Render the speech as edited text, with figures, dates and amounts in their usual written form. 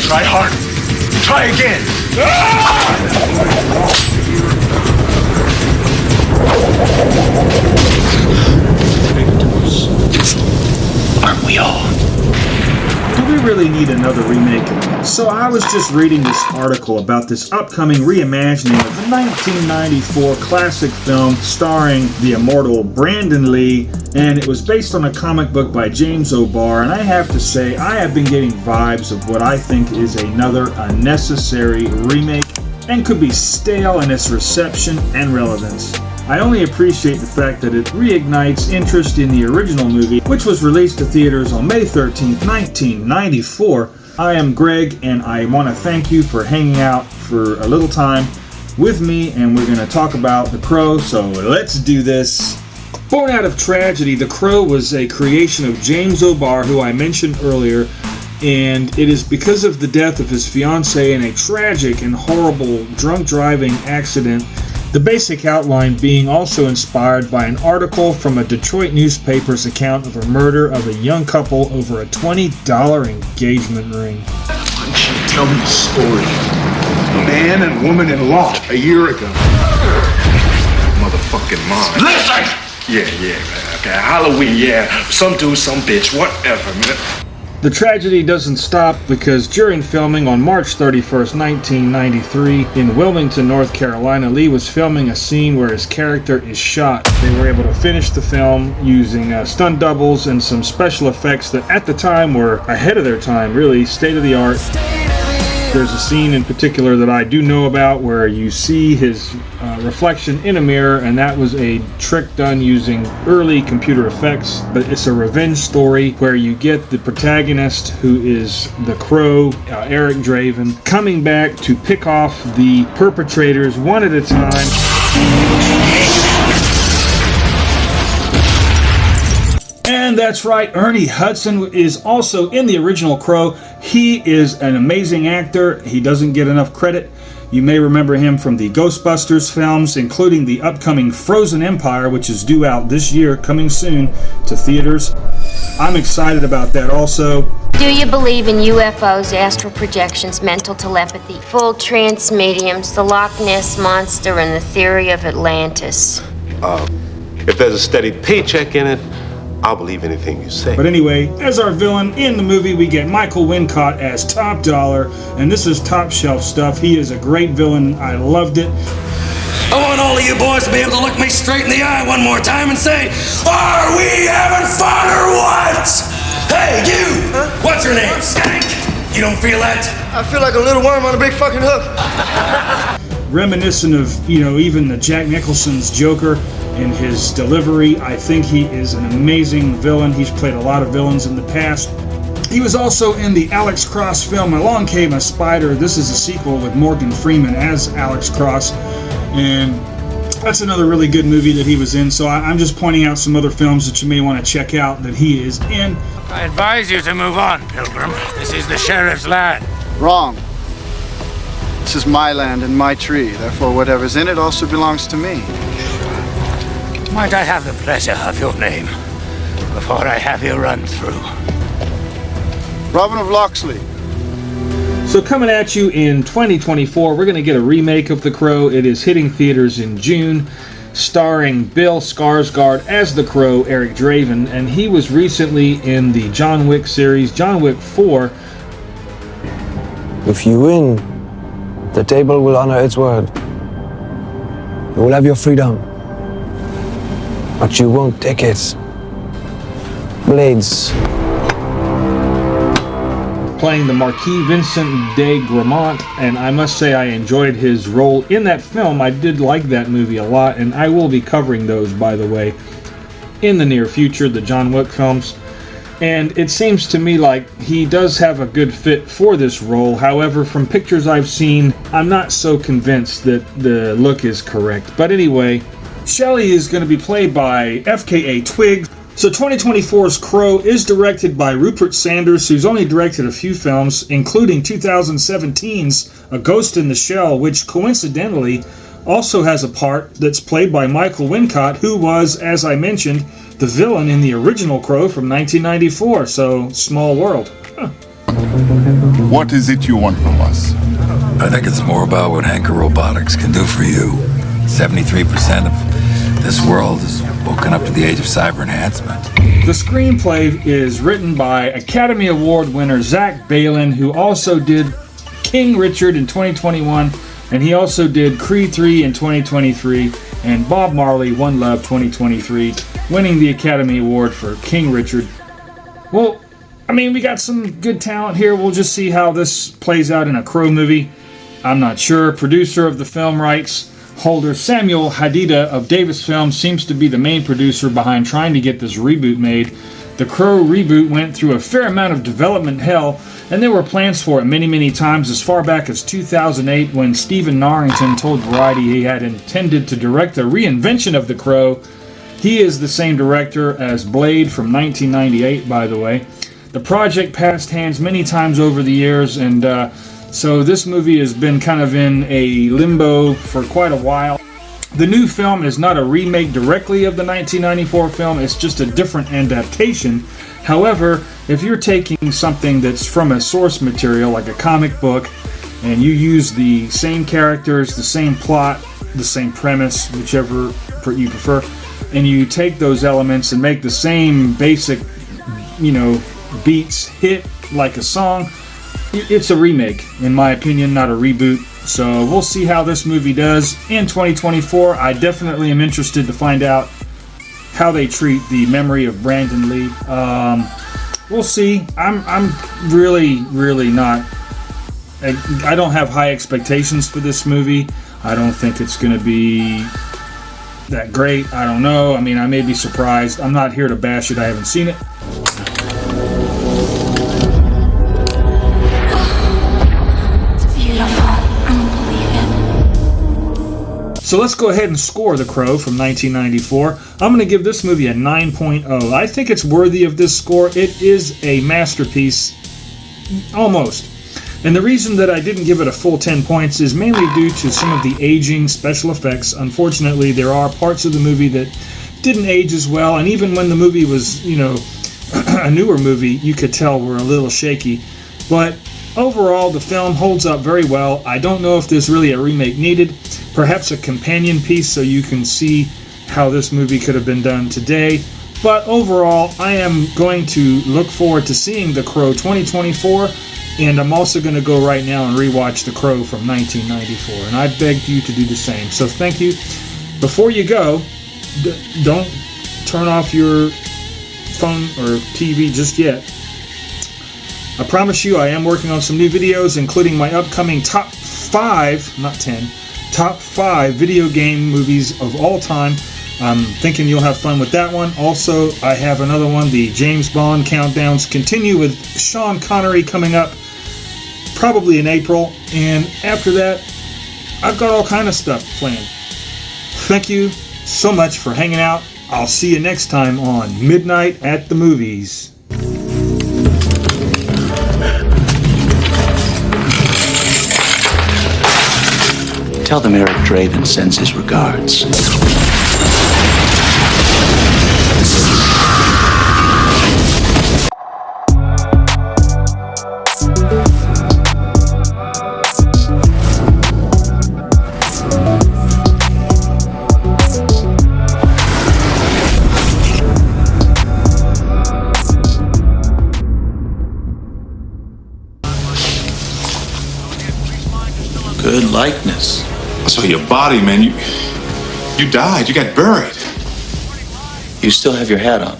Try harder. Try again. Victims. Aren't we all? Do we really need another remake? So I was just reading this article about this upcoming reimagining of the 1994 classic film starring the immortal Brandon Lee, and it was based on a comic book by James O'Barr, and I have to say I have been getting vibes of what I think is another unnecessary remake and could be stale in its reception and relevance. I only appreciate the fact that it reignites interest in the original movie, which was released to theaters on May 13th, 1994. I am Greg, and I want to thank you for hanging out for a little time with me, and we're going to talk about The Crow, so let's do this. Born out of tragedy, The Crow was a creation of James O'Barr, who I mentioned earlier, and it is because of the death of his fiancée in a tragic and horrible drunk driving accident. The basic outline being also inspired by an article from a Detroit newspaper's account of a murder of a young couple over a $20 engagement ring. Why don't you tell me the story? Man and woman in loft a year ago. Motherfucking mom. Listen! Yeah, okay. Halloween, yeah. Some dude, some bitch, whatever, man. The tragedy doesn't stop because during filming on March 31st, 1993, in Wilmington, North Carolina, Lee was filming a scene where his character is shot. They were able to finish the film using stunt doubles and some special effects that at the time were ahead of their time, really state of the art. There's a scene in particular that I do know about where you see his reflection in a mirror, and that was a trick done using early computer effects. But it's a revenge story where you get the protagonist, who is the Crow, Eric Draven, coming back to pick off the perpetrators one at a time. And that's right, Ernie Hudson is also in the original Crow. He is an amazing actor. He doesn't get enough credit. You may remember him from the Ghostbusters films, including the upcoming Frozen Empire, which is due out this year, coming soon to theaters. I'm excited about that also. Do you believe in UFOs, astral projections, mental telepathy, full trance mediums, the Loch Ness Monster, and the theory of Atlantis? If there's a steady paycheck in it, I'll believe anything you say. But anyway, as our villain in the movie, we get Michael Wincott as Top Dollar, and this is top shelf stuff. He is a great villain. I loved it. I want all of you boys to be able to look me straight in the eye one more time and say, "Are we having fun or what?" Hey, you! Huh? What's your name? Skank? You don't feel that? I feel like a little worm on a big fucking hook. Reminiscent of, even the Jack Nicholson's Joker in his delivery. I think he is an amazing villain. He's played a lot of villains in the past. He was also in the Alex Cross film Along Came a Spider. This is a sequel with Morgan Freeman as Alex Cross, and that's another really good movie that he was in. So I'm just pointing out some other films that you may want to check out that he is in. I advise you to move on, Pilgrim. This is the sheriff's land. Wrong. This is my land and my tree. Therefore, whatever's in it also belongs to me. Might I have the pleasure of your name before I have you run through? Robin of Locksley. So coming at you in 2024, we're going to get a remake of The Crow. It is hitting theaters in June, starring Bill Skarsgård as The Crow, Eric Draven, and he was recently in the John Wick series, John Wick 4. If you win, the table will honor its word. You will have your freedom, but you won't take it. Blades. Playing the Marquis Vincent de Gramont, and I must say I enjoyed his role in that film. I did like that movie a lot, and I will be covering those, by the way, in the near future, the John Wick films. And it seems to me like he does have a good fit for this role. However, from pictures I've seen, I'm not so convinced that the look is correct. But anyway, Shelley is going to be played by FKA Twigs. So 2024's Crow is directed by Rupert Sanders, who's only directed a few films, including 2017's A Ghost in the Shell, which coincidentally also has a part that's played by Michael Wincott, who was, as I mentioned, the villain in the original Crow from 1994. So, small world. Huh. What is it you want from us? I think it's more about what Anchor Robotics can do for you. 73% of this world is woken up to the age of cyber enhancement. The screenplay is written by Academy Award winner Zach Balan, who also did King Richard in 2021, and he also did Creed 3 in 2023, and Bob Marley, One Love 2023, winning the Academy Award for King Richard. Well, I mean, we got some good talent here. We'll just see how this plays out in a Crow movie. I'm not sure. Producer of the film rights holder Samuel Hadida of Davis Films seems to be the main producer behind trying to get this reboot made. The Crow reboot went through a fair amount of development hell, and there were plans for it many times, as far back as 2008 when Stephen Norrington told Variety he had intended to direct a reinvention of The Crow. He is the same director as Blade from 1998, by the way. The project passed hands many times over the years, and so this movie has been kind of in a limbo for quite a while. The new film is not a remake directly of the 1994 film, it's just a different adaptation. However, if you're taking something that's from a source material, like a comic book, and you use the same characters, the same plot, the same premise, whichever you prefer, and you take those elements and make the same basic, beats hit like a song, it's a remake, in my opinion, not a reboot. So we'll see how this movie does in 2024. I definitely am interested to find out how they treat the memory of Brandon Lee. We'll see. I'm really not. I don't have high expectations for this movie. I don't think it's going to be that great. I don't know. I mean, I may be surprised. I'm not here to bash it. I haven't seen it. So let's go ahead and score The Crow from 1994. I'm going to give this movie a 9.0. I think it's worthy of this score. It is a masterpiece, almost. And the reason that I didn't give it a full 10 points is mainly due to some of the aging special effects. Unfortunately, there are parts of the movie that didn't age as well, and even when the movie was, a newer movie, you could tell were a little shaky. But overall, the film holds up very well. I don't know if there's really a remake needed. Perhaps a companion piece so you can see how this movie could have been done today. But overall, I am going to look forward to seeing The Crow 2024, and I'm also going to go right now and rewatch The Crow from 1994, and I beg you to do the same. So thank you. Before you go, don't turn off your phone or TV just yet. I promise you I am working on some new videos, including my upcoming top 5, not 10, top 5 video game movies of all time. I'm thinking you'll have fun with that one. Also, I have another one, the James Bond countdowns continue with Sean Connery coming up probably in April. And after that, I've got all kind of stuff planned. Thank you so much for hanging out. I'll see you next time on Midnight at the Movies. Tell them Eric Draven sends his regards. Good likeness. So your body, man, you died. You got buried. You still have your hat on.